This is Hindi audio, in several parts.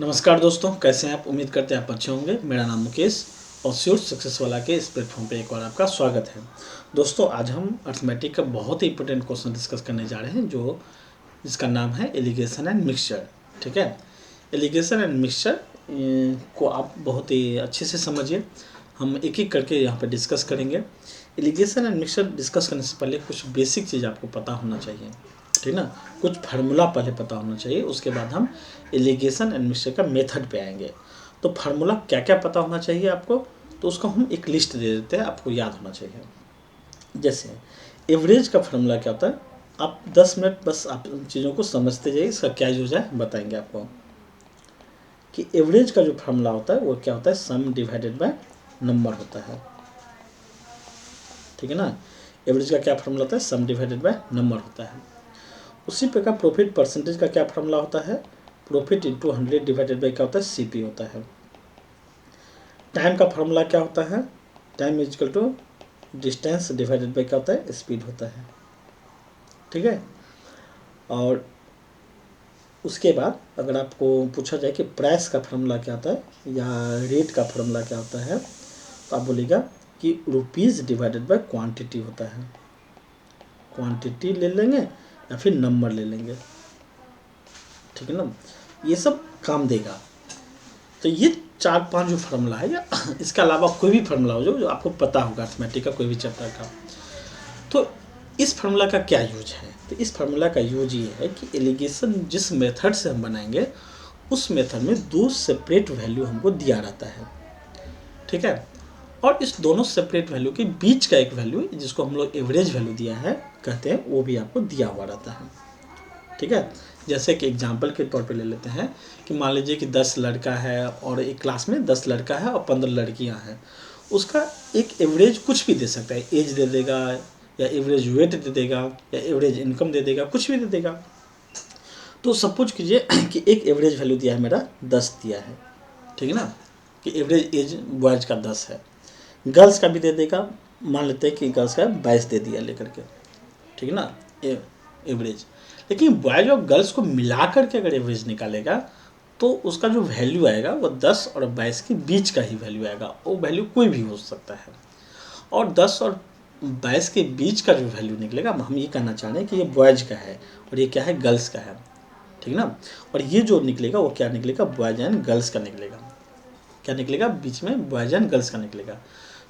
नमस्कार दोस्तों, कैसे हैं आप। उम्मीद करते हैं आप अच्छे होंगे। मेरा नाम मुकेश और श्योर सक्सेस वाला के इस प्लेटफॉर्म पे एक बार आपका स्वागत है। दोस्तों, आज हम अर्थमेटिक का बहुत ही इंपॉर्टेंट क्वेश्चन डिस्कस करने जा रहे हैं जिसका नाम है एलिगेशन एंड मिक्सचर। ठीक है, एलिगेशन एंड मिक्सचर को आप बहुत ही अच्छे से समझिए। हम एक एक करके यहाँ पर डिस्कस करेंगे। एलिगेशन एंड मिक्सचर डिस्कस करने से पहले कुछ बेसिक चीज़ आपको पता होना चाहिए, ठीक ना। कुछ फार्मूला पहले पता होना चाहिए, उसके बाद हम एलिगेशन एंड मिक्सचर का मेथड पे आएंगे। तो फार्मूला क्या क्या पता होना चाहिए आपको, तो उसको हम एक लिस्ट दे देते हैं, आपको याद होना चाहिए। जैसे एवरेज का फार्मूला क्या होता है, आप 10 मिनट बस आप चीज़ों को समझते जाइए, इसका क्या यूज है बताएंगे आपको। कि एवरेज का जो फार्मूला होता है वो क्या होता है, सम डिवाइडेड बाय नंबर होता है। ठीक है ना, एवरेज का क्या फार्मूला होता है, सम डिवाइडेड बाय नंबर होता है। उसी प्रकार प्रॉफिट परसेंटेज का क्या फार्मूला होता है, प्रॉफिट इंटू 100 डिवाइडेड बाई क्या होता है, सीपी होता है। टाइम का फार्मूला क्या होता है, time is equal to distance divided by क्या होता है, स्पीड होता है। ठीक है, और उसके बाद अगर आपको पूछा जाए कि प्राइस का फार्मूला क्या होता है या रेट का फार्मूला क्या होता है, तो आप बोलिएगा कि रुपीज़ डिवाइडेड बाई क्वांटिटी होता है। क्वांटिटी ले लेंगे या फिर नंबर ले लेंगे, ठीक है ना। ये सब काम देगा। तो ये 4-5 जो फार्मूला है, या इसके अलावा कोई भी फार्मूला हो जो आपको पता होगा अर्थमेटिक का कोई भी चैप्टर का, तो इस फार्मूला का क्या यूज है। तो इस फार्मूला का यूज ये है कि एलिगेशन जिस मेथड से हम बनाएंगे उस मेथड में 2 सेपरेट वैल्यू हमको दिया रहता है। ठीक है, और इस दोनों सेपरेट वैल्यू के बीच का एक वैल्यू जिसको हम लोग एवरेज वैल्यू दिया है कहते हैं, वो भी आपको दिया हुआ रहता है। ठीक है, जैसे कि एग्जाम्पल के तौर पे ले लेते हैं कि मान लीजिए कि 10 लड़का है और एक क्लास में 10 लड़का है और 15 लड़कियां हैं। उसका एक एवरेज कुछ भी दे सकता है, एज दे देगा या एवरेज वेट दे देगा या एवरेज इनकम दे देगा, कुछ भी दे देगा। तो सपोज कीजिए कि एक एवरेज वैल्यू दिया है, मेरा 10 दिया है, ठीक है ना, कि एवरेज एज बॉयज़ का 10 है। गर्ल्स का भी दे देगा, मान लेते हैं कि गर्ल्स का 22 दे दिया लेकर के, ठीक है ना, एवरेज। लेकिन बॉयज और गर्ल्स को मिला करके अगर एवरेज निकालेगा तो उसका जो वैल्यू आएगा वो 10 और 22 के बीच का ही वैल्यू आएगा। वो वैल्यू कोई भी हो सकता है, और 10 और 22 के बीच का जो वैल्यू निकलेगा, हम ये कहना चाह रहे हैं कि ये बॉयज का है और ये क्या है, गर्ल्स का है, ठीक ना। और ये जो निकलेगा वो क्या निकलेगा, बॉयज एंड गर्ल्स का निकलेगा। क्या निकलेगा, बीच में बॉयज एंड गर्ल्स का निकलेगा।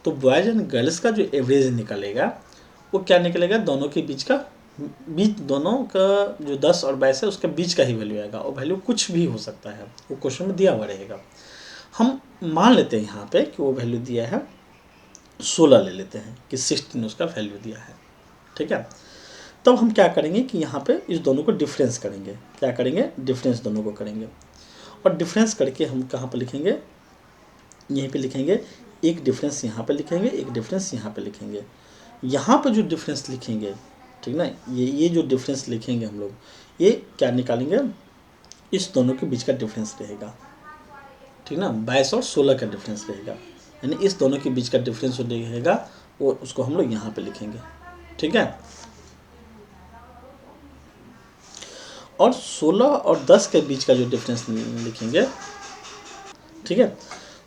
तो बॉयज एंड गर्ल्स का जो एवरेज निकलेगा वो क्या निकलेगा, दोनों के बीच दोनों का जो 10 और 22 है उसके बीच का ही वैल्यू आएगा, और वैल्यू कुछ भी हो सकता है, वो क्वेश्चन में दिया हुआ रहेगा। हम मान लेते हैं यहाँ पे कि वो वैल्यू दिया है 16, ले लेते हैं कि 16 उसका वैल्यू दिया है। ठीक है, तब हम क्या करेंगे कि यहाँ पे इस दोनों को डिफरेंस करेंगे। क्या करेंगे, डिफरेंस दोनों को करेंगे, और डिफरेंस करके हम कहाँ पर लिखेंगे, यहीं पे लिखेंगे। एक डिफरेंस यहाँ पे लिखेंगे, एक डिफरेंस यहाँ पे लिखेंगे। यहाँ पर जो डिफरेंस लिखेंगे, ठीक ना, ये जो डिफरेंस लिखेंगे हम लोग, ये क्या निकालेंगे, इस दोनों के बीच का डिफरेंस रहेगा, ठीक ना। 22 और 16 का डिफरेंस रहेगा, यानी इस दोनों के बीच का डिफरेंस जो रहेगा वो उसको हम लोग यहाँ पे लिखेंगे। ठीक है, और 16 और 10 के बीच का जो डिफरेंस लिखेंगे, ठीक है।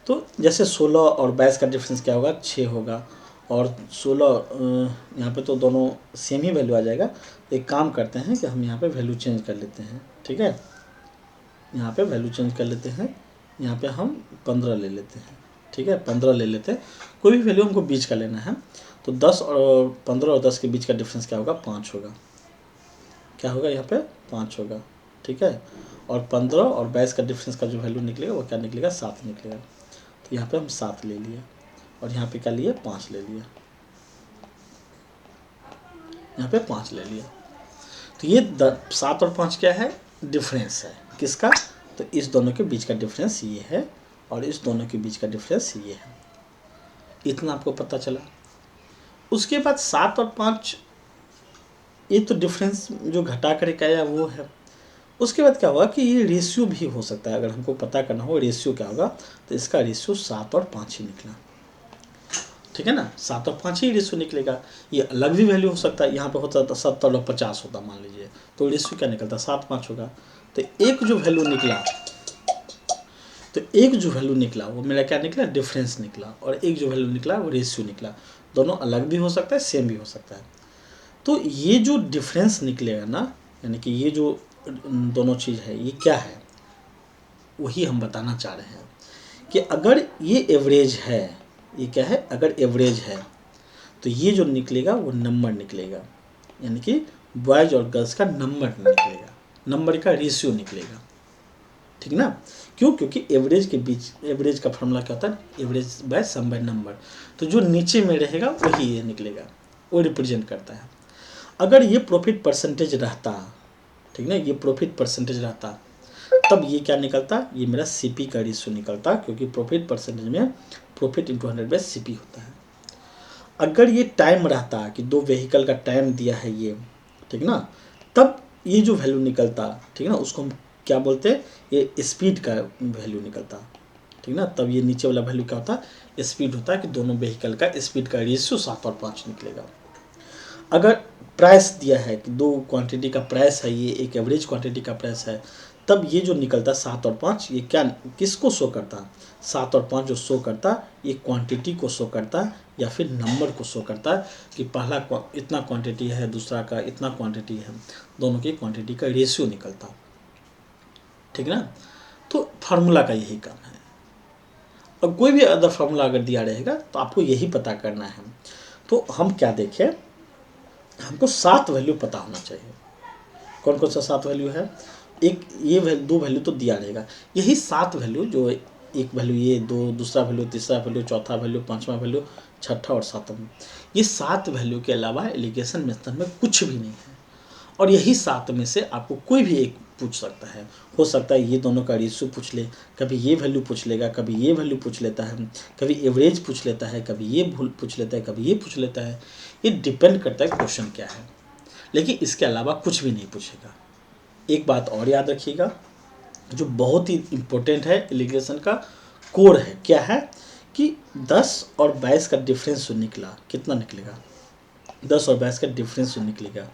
तो जैसे 16 और 22 का डिफरेंस क्या होगा, 6 होगा, और 16 यहाँ पे तो दोनों सेम ही वैल्यू आ जाएगा। एक काम करते हैं कि हम यहाँ पे वैल्यू चेंज कर लेते हैं। ठीक है, यहाँ पे वैल्यू चेंज कर लेते हैं, यहाँ पे हम 15 ले लेते हैं। ठीक है, 15 ले लेते हैं, कोई भी वैल्यू हमको बीच का लेना है। तो 10 और 15 और 10 के बीच का डिफरेंस क्या होगा, 5 होगा। क्या होगा, यहाँ पे 5 होगा। ठीक है, और 15 और 22 का डिफरेंस का जो वैल्यू निकलेगा वो क्या निकलेगा, 7 निकलेगा। तो यहाँ पे हम 7 ले लिए, और यहाँ पे क्या लिए, 5 ले लिया, यहाँ पे 5 ले लिया। तो ये 7 और 5 क्या है, डिफरेंस है किसका, तो इस दोनों के बीच का डिफरेंस ये है, और इस दोनों के बीच का डिफरेंस ये है। इतना आपको पता चला। उसके बाद 7 और 5 ये तो डिफरेंस जो घटा कर एक आया वो है। उसके बाद क्या होगा कि ये रेशियो भी हो सकता है, अगर हमको पता करना हो रेशियो क्या होगा, तो इसका रेशियो 7 और 5 ही निकला। ठीक है ना, 7 और 5 ही रेशियो निकलेगा। ये अलग भी वैल्यू हो सकता है, यहाँ पे होता है 70 और 50 होता मान लीजिए, तो रेशियो क्या निकलता, 7-5 होगा। तो एक जो वैल्यू निकला तो एक जो वैल्यू निकला वो मेरा क्या निकला, डिफरेंस निकला, और एक जो वैल्यू निकला वो रेशियो निकला। दोनों अलग भी हो सकता है, सेम भी हो सकता है। तो ये जो डिफरेंस निकलेगा ना, यानी कि ये जो दोनों चीज़ है ये क्या है, वही हम बताना चाह रहे हैं कि अगर ये एवरेज है, ये क्या है, अगर एवरेज है तो ये जो निकलेगा वो नंबर निकलेगा, यानी कि बॉयज और गर्ल्स का नंबर निकलेगा, नंबर का रेशियो निकलेगा, ठीक ना। क्यों, क्योंकि एवरेज के बीच, एवरेज का फॉर्मूला क्या होता है, average by sum by number. तो जो नीचे में रहेगा वही ये निकलेगा, वो रिप्रेजेंट करता है। अगर ये प्रॉफिट परसेंटेज रहता, ठीक ना, ये प्रॉफिट परसेंटेज रहता, तब ये क्या निकलता, ये मेरा सीपी का रेशियो निकलता, क्योंकि प्रॉफिट परसेंटेज में प्रॉफिट इंटू 100 बाय सीपी होता है। अगर ये टाइम रहता कि दो व्हीकल का टाइम दिया है ये, ठीक ना, तब ये जो वैल्यू निकलता, ठीक ना, उसको हम क्या बोलते हैं, ये स्पीड का वैल्यू निकलता, ठीक ना। तब ये नीचे वाला वैल्यू क्या होता है, स्पीड होता है, कि दोनों व्हीकल का स्पीड का रेशियो 7 और 5 निकलेगा। अगर प्राइस दिया है कि दो क्वांटिटी का प्राइस है, ये एक एवरेज क्वांटिटी का प्राइस है, तब ये जो निकलता 7 और 5, ये क्या, किसको शो करता, 7 और 5 जो शो करता, ये क्वांटिटी को शो करता या फिर नंबर को शो करता, कि पहला इतना क्वांटिटी है, दूसरा का इतना क्वांटिटी है, दोनों की क्वांटिटी का रेशियो निकलता, ठीक ना। तो फार्मूला का यही काम है। और कोई भी अदर फार्मूला अगर दिया रहेगा तो आपको यही पता करना है। तो हम क्या देखें, हमको 7 वैल्यू पता होना चाहिए। कौन कौन सा 7 वैल्यू है, एक ये दो वैल्यू तो दिया रहेगा, यही 7 वैल्यू, जो एक वैल्यू ये, दो, दूसरा वैल्यू, तीसरा वैल्यू, चौथा वैल्यू, पांचवा वैल्यू, छठा और सातवां, ये 7 वैल्यू के अलावा एलिगेशन मेथड में कुछ भी नहीं है। और यही 7 में से आपको कोई भी एक पूछ सकता है। हो सकता है ये दोनों का रेशियो पूछ ले, कभी ये वैल्यू पूछ लेगा, कभी ये वैल्यू पूछ लेता है, कभी एवरेज पूछ लेता है, कभी ये पूछ लेता है, कभी ये पूछ लेता है। ये डिपेंड करता है क्वेश्चन क्या है, लेकिन इसके अलावा कुछ भी नहीं पूछेगा। एक बात और याद रखिएगा, जो बहुत ही इम्पोर्टेंट है, एलिगेशन का कोर है, क्या है, कि 10 और 22 का डिफरेंस जो निकला, कितना निकलेगा, 10 और 22 का डिफरेंस जो निकलेगा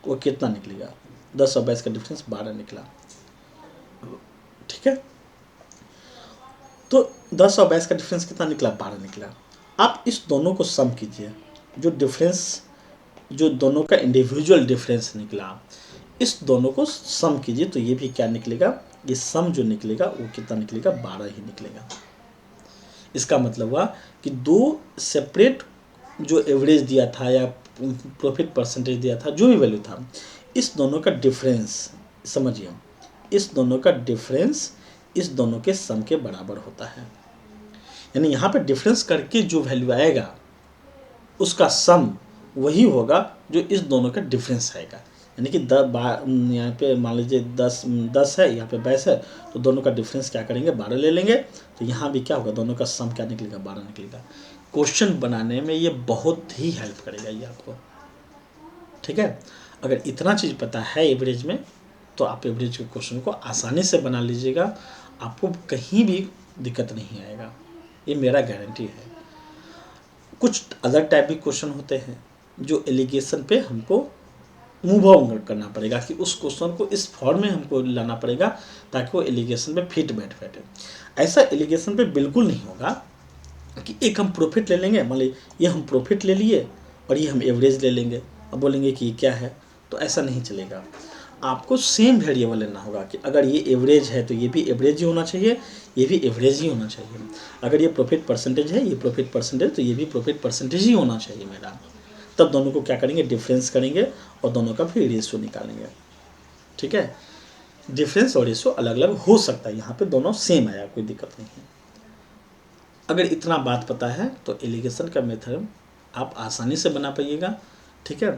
वो कितना निकलेगा, 10 और 22 का डिफरेंस 12 निकला, ठीक है। तो 10 और 22 का डिफरेंस कितना निकला, 12 निकला। आप इस दोनों को सम कीजिए, जो डिफरेंस, जो दोनों का इंडिविजुअल डिफरेंस निकला, इस दोनों को सम कीजिए, तो ये भी क्या निकलेगा, ये सम जो निकलेगा वो कितना निकलेगा, 12 ही निकलेगा। इसका मतलब हुआ कि दो सेपरेट जो एवरेज दिया था या प्रॉफिट परसेंटेज दिया था, जो भी वैल्यू था, इस दोनों का डिफरेंस, समझिए, इस दोनों का डिफरेंस इस दोनों के सम के बराबर होता है। यानी यहाँ पे डिफरेंस करके जो वैल्यू आएगा उसका सम वही होगा जो इस दोनों का डिफरेंस आएगा। यानी कि यहाँ पे मान लीजिए 10 है, यहाँ पे 22 है, तो दोनों का डिफरेंस क्या करेंगे, 12 ले लेंगे, तो यहाँ भी क्या होगा, दोनों का सम क्या निकलेगा, 12 निकलेगा। क्वेश्चन बनाने में ये बहुत ही हेल्प करेगा ये आपको, ठीक है। अगर इतना चीज़ पता है एवरेज में, तो आप एवरेज के क्वेश्चन को आसानी से बना लीजिएगा, आपको कहीं भी दिक्कत नहीं आएगा, ये मेरा गारंटी है। कुछ अदर टाइप के क्वेश्चन होते हैं जो एलिगेशन पे हमको मूव ऑन करना पड़ेगा, कि उस क्वेश्चन को इस फॉर्म में हमको लाना पड़ेगा ताकि वो एलिगेशन पे फिट बैठे। ऐसा एलिगेशन पे बिल्कुल नहीं होगा कि एक हम प्रॉफिट ले लेंगे, मान लीजिए ये हम प्रॉफिट ले लिए और ये हम एवरेज ले लेंगे, अब बोलेंगे कि ये क्या है, तो ऐसा नहीं चलेगा। आपको सेम वेरिएबल लेना होगा, कि अगर ये एवरेज है तो ये भी एवरेज ही होना चाहिए, ये भी एवरेज ही होना चाहिए। अगर ये प्रॉफिट परसेंटेज है, ये प्रॉफिट परसेंटेज, तो ये भी प्रॉफिट परसेंटेज ही होना चाहिए मेरा। तब दोनों को क्या करेंगे, डिफरेंस करेंगे और दोनों का फिर रेशियो निकालेंगे, ठीक है। डिफरेंस और रेशियो अलग अलग हो सकता है, यहाँ पे दोनों सेम आया, कोई दिक्कत नहीं है। अगर इतना बात पता है तो एलिगेशन का मेथड आप आसानी से बना पाइएगा, ठीक है।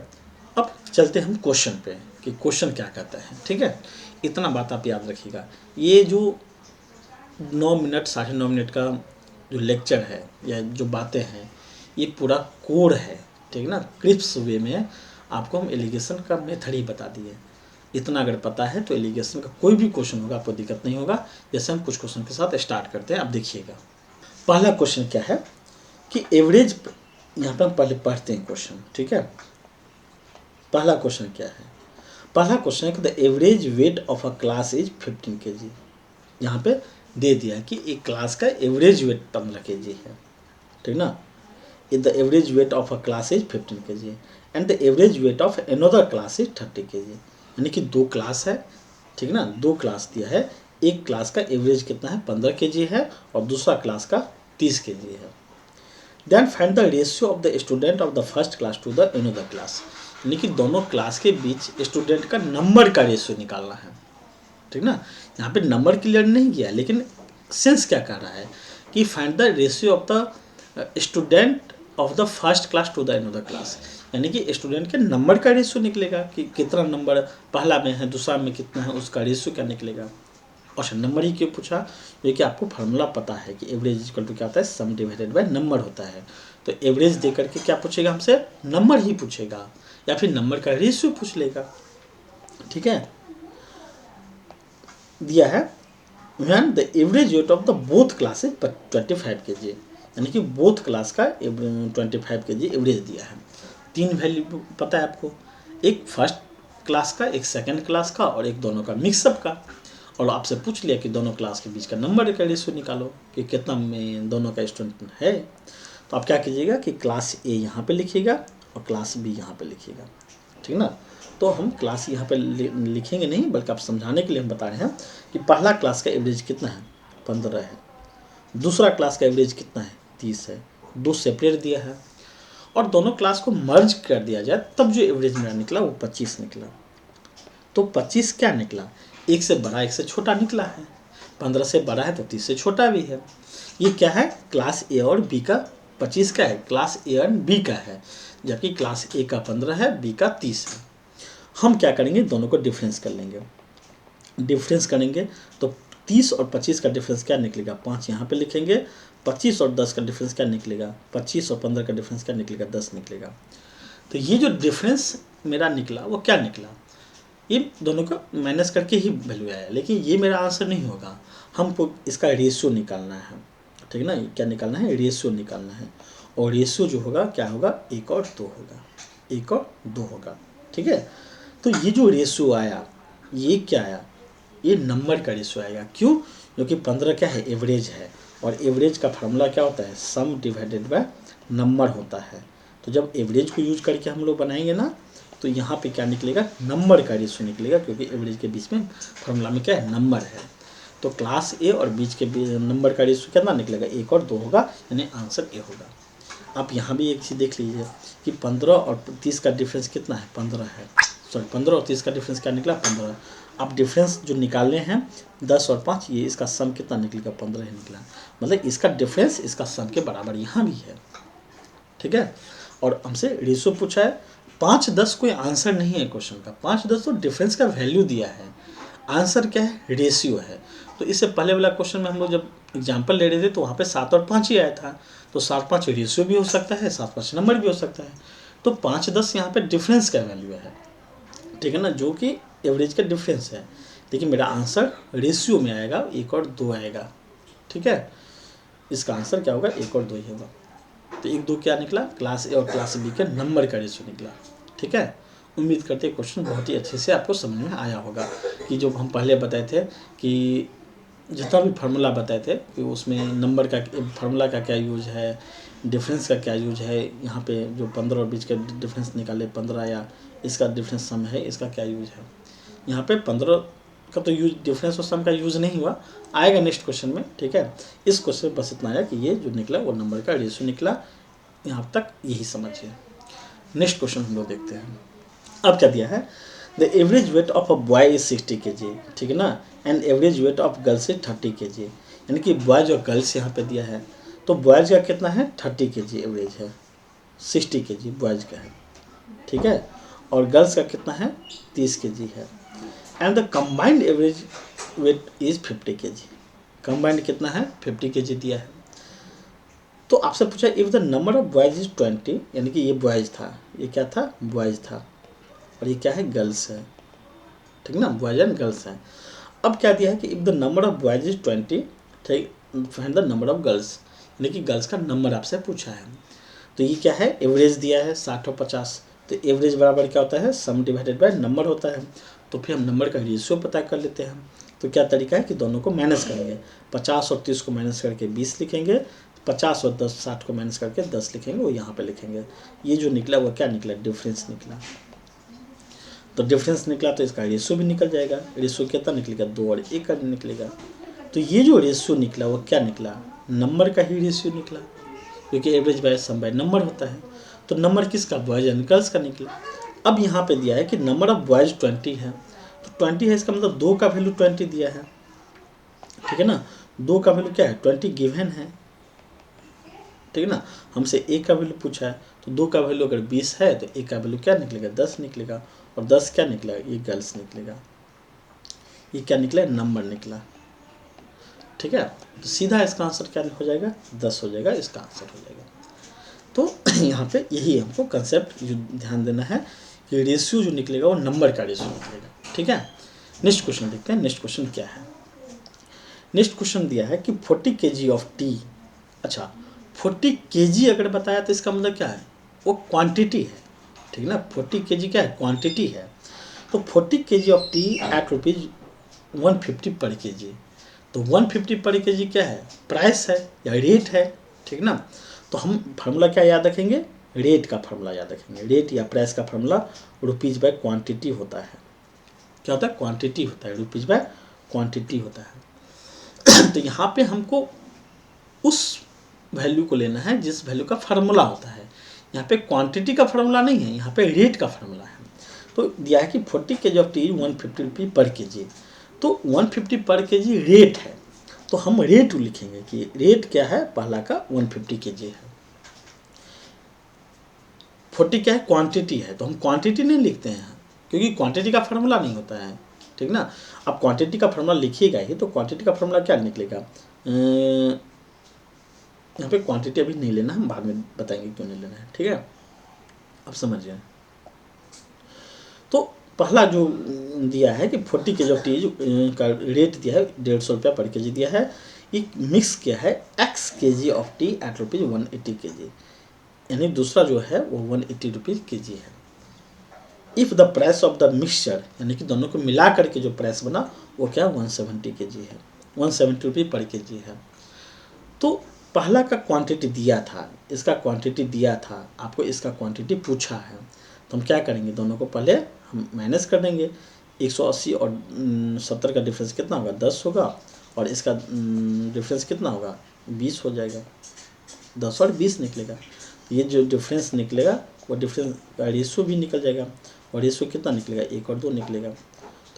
अब चलते हम क्वेश्चन पे, कि क्वेश्चन क्या कहता है, ठीक है। इतना बात आप याद रखिएगा। ये जो 9 मिनट 9.5 मिनट का जो लेक्चर है या जो बातें हैं, ये पूरा कोर है, ठीक ना। क्रिप्स वे में आपको हम एलिगेशन का मेथड ही बता दिए। इतना अगर पता है तो एलिगेशन का कोई भी क्वेश्चन होगा आपको दिक्कत नहीं होगा। जैसे हम कुछ क्वेश्चन के साथ स्टार्ट करते हैं, अब देखिएगा। पहला क्वेश्चन क्या है कि एवरेज, यहाँ पे हम पहले पढ़ते हैं क्वेश्चन, ठीक है। पहला क्वेश्चन क्या है, पहला क्वेश्चन है कि the average weight of a class is 15 kg। यहाँ पे दे दिया कि एक क्लास का एवरेज वेट 15 kg है, ठीक ना। The average weight of a class is 15 kg and the average weight of another class is 30 kg। यानी कि दो क्लास है, ठीक ना, दो क्लास दिया है, एक क्लास का एवरेज कितना है 15 kg है और दूसरा क्लास का 30 kg है। Then find the ratio of the student of the first class to the another class. यानी कि दोनों क्लास के बीच स्टूडेंट का नंबर का रेशियो निकालना है, ठीक ना। यहाँ पे नंबर क्लियर नहीं किया, लेकिन सेंस क्या कर रहा है कि find the ratio of the student of the first class to the another class. यानी कि स्टूडेंट के नंबर का रेशियो निकलेगा कि कितना नंबर पहला में है, दूसरा में कितना है, उसका रेशियो क्या निकलेगा। और नंबर ही क्यों पूछा, क्योंकि आपको फार्मूला पता है कि एवरेज इक्वल टू क्या होता है, सम डिवाइडेड बाय नंबर होता है। तो एवरेज दे करके क्या पूछेगा हमसे, नंबर ही पूछेगा या फिर नंबर का रेशियो पूछ लेगा, ठीक है। दिया है when the average weight of the both classes 25 kg। यानी कि बोथ क्लास का 25 kg एवरेज दिया है। तीन वैल्यू पता है आपको, एक फर्स्ट क्लास का, एक सेकंड क्लास का और एक दोनों का मिक्सअप का। और आपसे पूछ लिया कि दोनों क्लास के बीच का नंबर का रेशियो निकालो कि कितना में दोनों का स्टूडेंट है। तो आप क्या कीजिएगा कि क्लास ए यहाँ पे लिखिएगा और क्लास बी यहाँ पे लिखिएगा, ठीक ना। तो हम क्लास यहाँ पे लिखेंगे नहीं, बल्कि आप समझाने के लिए हम बता रहे हैं कि पहला क्लास का एवरेज कितना है 15 है, दूसरा क्लास का एवरेज कितना है 30 है, दो सेपरेट दिया है और दोनों क्लास को मर्ज कर दिया जाए तब जो एवरेज मेरा निकला वो 25 निकला। तो 25 क्या निकला, एक से बड़ा एक से छोटा निकला है, 15 से बड़ा है तो 30 से छोटा भी है। ये क्या है, क्लास ए और बी का 25 का है, क्लास ए और बी का है, जबकि क्लास ए का 15 है, बी का 30 है। हम क्या करेंगे, दोनों को डिफरेंस कर लेंगे। डिफरेंस करेंगे तो 30 और 25 का डिफरेंस क्या निकलेगा, 5 यहाँ पे लिखेंगे। 25 और 10 का डिफरेंस क्या निकलेगा, 25 और 15 का डिफरेंस क्या निकलेगा, 10 निकलेगा। तो ये जो डिफरेंस मेरा निकला वो क्या निकला, ये दोनों का माइनस करके ही वैल्यू आया, लेकिन ये मेरा आंसर नहीं होगा, हमको इसका रेशियो निकालना है, ठीक ना। क्या निकालना है, रेशियो निकालना है। और रेशियो जो होगा क्या होगा, 1 और 2 होगा, 1 और 2 होगा, ठीक है। तो ये जो रेशियो आया ये क्या आया, ये नंबर का रेशियो आएगा। क्यों, क्योंकि 15 क्या है, एवरेज है और एवरेज का फार्मूला क्या होता है, सम डिवाइडेड बाय नंबर होता है। तो जब एवरेज को यूज करके हम लोग बनाएंगे ना, तो यहाँ पे क्या निकलेगा, नंबर का रेशियो निकलेगा, क्योंकि एवरेज के बीच में फार्मूला में क्या है, नंबर है। तो क्लास ए और बीच के नंबर का रेशियो कितना निकलेगा, 1 और 2 होगा, यानी आंसर ए होगा। आप यहाँ भी एक चीज़ देख लीजिए कि 15 और 30 का डिफरेंस कितना है, 15 है, सॉरी 15 और 30 का डिफरेंस क्या निकला, 15। अब डिफरेंस जो निकालने हैं 10 और 5, ये इसका सम कितना निकलेगा, 15 ही निकला। मतलब इसका डिफरेंस इसका सम के बराबर यहाँ भी है, ठीक है। और हमसे रेशियो पूछा है, 5-10 कोई आंसर नहीं है क्वेश्चन का, 5-10 तो डिफरेंस का वैल्यू दिया है, आंसर क्या है, रेशियो है। तो इससे पहले वाला क्वेश्चन में हम लोग जब एग्जाम्पल ले रहे थे तो वहाँ पे 7 और 5 ही आया था, तो 7-5 रेशियो भी हो सकता है, 7-5 नंबर भी हो सकता है। तो 5-10 यहाँ पे डिफरेंस का वैल्यू है, ठीक है ना, जो कि एवरेज का डिफरेंस है। लेकिन मेरा आंसर रेशियो में आएगा, 1 और 2 आएगा, ठीक है। इसका आंसर क्या होगा, 1 और 2 ही होगा। तो 1-2 क्या निकला, क्लास ए और क्लास बी के नंबर का रेशियो निकला, ठीक है। उम्मीद करते हैं क्वेश्चन बहुत ही अच्छे से आपको समझ में आया होगा कि जो हम पहले बताए थे कि जितना भी फार्मूला बताए थे कि उसमें नंबर का फार्मूला का क्या यूज है, डिफरेंस का क्या यूज है, यहाँ पे जो 15 और 20 का डिफरेंस निकाले 15 या इसका डिफरेंस सम है, इसका क्या यूज है। यहाँ पे 15 का तो यूज डिफरेंस और सम का यूज़ नहीं हुआ, आएगा नेक्स्ट क्वेश्चन में, ठीक है। इस क्वेश्चन में बस इतना आया कि ये जो निकला वो नंबर का रेशियो निकला, यहाँ तक यही समझिए। नेक्स्ट क्वेश्चन हम लोग देखते हैं। अब क्या दिया है, the average weight of a boy is 60 kg, ठीक है ना, and average weight of girls is 30 kg। यानी कि बॉयज और गर्ल्स यहाँ पे दिया है, तो बॉयज का कितना है, 30 kg एवरेज है, 60 kg बॉयज का है, ठीक है, और गर्ल्स का कितना है, 30 kg है। And the combined average weight is 50 kg। Combined कितना है, 50 kg दिया है। तो आपसे पूछा if the number of boys is 20, यानी कि ये बॉयज था, ये क्या था, बॉयज था, और ये क्या है, गर्ल्स है, ठीक ना, बॉयज एंड गर्ल्स है। अब क्या दिया है कि if the number of boys is 20, ठीक, find the number of girls, यानी कि गर्ल्स का नंबर आपसे पूछा है। तो ये क्या है, एवरेज दिया है 60 और 50, तो एवरेज बराबर क्या होता है, सम डिवाइडेड बाय नंबर होता है। तो फिर हम नंबर का रेशियो पता कर लेते हैं। तो क्या तरीका है कि दोनों को माइनस करेंगे, 50 और 30 को माइनस करके 20 लिखेंगे, 50 और 60 को माइनस करके 10 लिखेंगे, वो यहाँ पे लिखेंगे। ये जो निकला वो क्या निकला, डिफरेंस निकला। तो डिफरेंस निकला तो इसका रेशियो भी निकल जाएगा। रेशियो कितना निकलेगा, 2 और 1 का निकलेगा। तो ये जो रेशियो निकला वो क्या निकला, नंबर का ही रेशियो निकला, क्योंकि average by sum by number होता है। तो नंबर किसका, बॉयज एंड गर्ल्स का निकला। अब यहाँ पे दिया है कि नंबर ऑफ बॉयज 20 है, तो 20 है, इसका मतलब 2 का वैल्यू 20 दिया है, ठीक है ना। 2 का वैल्यू क्या है, 20 गिवन है, ठीक है ना। हमसे 1 का वैल्यू पूछा है, तो 2 का वैल्यू अगर 20 है तो 1 का वैल्यू क्या निकलेगा, 10 निकलेगा। और 10 क्या निकला, ये गर्ल्स निकलेगा। ये क्या निकला, नंबर निकला, ठीक है। तो सीधा इसका आंसर क्या हो जाएगा, 10 हो जाएगा, इसका आंसर हो जाएगा। तो यहाँ पे यही हमको कंसेप्ट जो ध्यान देना है कि रेशियो जो निकलेगा वो नंबर का रेशियो निकलेगा, ठीक है। नेक्स्ट क्वेश्चन देखते हैं। नेक्स्ट क्वेश्चन क्या है, नेक्स्ट क्वेश्चन दिया है कि 40 kg ऑफ टी। अच्छा, 40 kg अगर बताया तो इसका मतलब क्या है, वो क्वांटिटी है, ठीक है ना। 40 kg क्या है, क्वांटिटी है। तो 40 kg ऑफ टी एट ₹150 पर kg। तो 150 पर kg क्या है, प्राइस है या रेट है, ठीक ना। तो हम फार्मूला क्या याद रखेंगे, रेट का फार्मूला याद रखेंगे। रेट या प्राइस का फार्मूला रुपीज़ बाय क्वांटिटी होता है। क्या होता है, क्वांटिटी होता है, रुपीज़ बाय क्वांटिटी होता है। तो यहाँ पे हमको उस वैल्यू को लेना है जिस वैल्यू का फार्मूला होता है। यहाँ पे क्वांटिटी का फार्मूला नहीं है, यहाँ पे रेट का फार्मूला है। तो दिया है कि 40 kg ऑफ टी 150 रुपये पर kg। तो 150 पर kg रेट है, तो हम रेट लिखेंगे कि रेट क्या है, पहला का 150 kg है। 40 क्या है, क्वांटिटी है, तो हम क्वांटिटी नहीं लिखते हैं क्योंकि क्वांटिटी का फार्मूला नहीं होता है, ठीक ना। अब क्वांटिटी का फार्मूला लिखिएगा ही, तो क्वांटिटी का फार्मूला क्या निकलेगा, यहाँ पे क्वांटिटी अभी नहीं लेना, हम बाद में बताएंगे क्यों नहीं लेना है, ठीक है। अब समझिए, तो पहला जो दिया है कि 40 kg ऑफ टी का रेट दिया है 150 रुपया पर kg दिया है। ये मिक्स किया है x kg of tea at ₹180 kg, यानी दूसरा जो है वो 180 रुपीज़ kg है। If the price of the mixture, यानी कि दोनों को मिला करके जो प्राइस बना वो क्या 170 kg है, 170 रुपये पर kg है। तो पहला का क्वांटिटी दिया था, इसका क्वांटिटी दिया था, आपको इसका क्वांटिटी पूछा है, तो हम क्या करेंगे, दोनों को पहले हम माइनस कर देंगे। 180 और 70 का डिफरेंस कितना होगा, 10 होगा, और इसका डिफरेंस कितना होगा, 20 हो जाएगा। 10 और 20 निकलेगा, ये जो डिफरेंस निकलेगा वो डिफरेंस का रेशियो भी निकल जाएगा, और रेशियो कितना निकलेगा, 1 और 2 निकलेगा।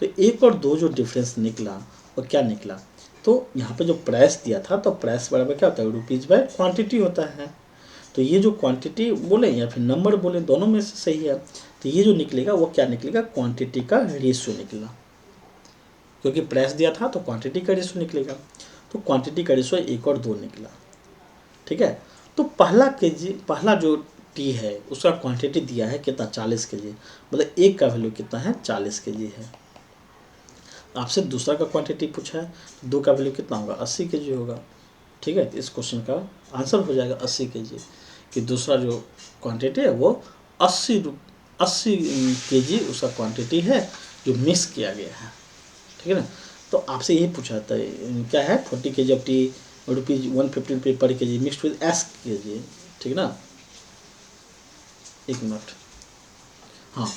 तो 1 और 2 जो डिफरेंस निकला वो क्या निकला, तो यहाँ पे जो प्राइस दिया था, तो प्राइस बराबर क्या होता है, रुपीज़ बाय क्वांटिटी होता है। तो ये जो क्वांटिटी बोले या फिर नंबर बोले, दोनों में से सही है। तो ये जो निकलेगा वो क्या निकलेगा, क्वांटिटी का रेशियो निकला, क्योंकि प्राइस दिया था तो क्वांटिटी का रेशियो निकलेगा। तो क्वांटिटी का रेशियो 1 और 2 निकला, ठीक है। तो पहला जो टी है उसका क्वांटिटी दिया है कितना, 40 kg, मतलब 1 का वैल्यू कितना है, 40 kg है। आपसे दूसरा का क्वांटिटी पूछा है, 2 का वैल्यू कितना होगा, 80 kg होगा, ठीक है। इस क्वेश्चन का आंसर हो जाएगा 80 kg, कि दूसरा जो क्वांटिटी है वो 80 kg उसका क्वांटिटी है जो मिक्स किया गया है, ठीक है ना। तो आपसे यही पूछा था, क्या है, 40 kg ऑफ टी ₹150 रुपये पर kg mixed with S kg, ठीक है ना। एक मिनट, हाँ,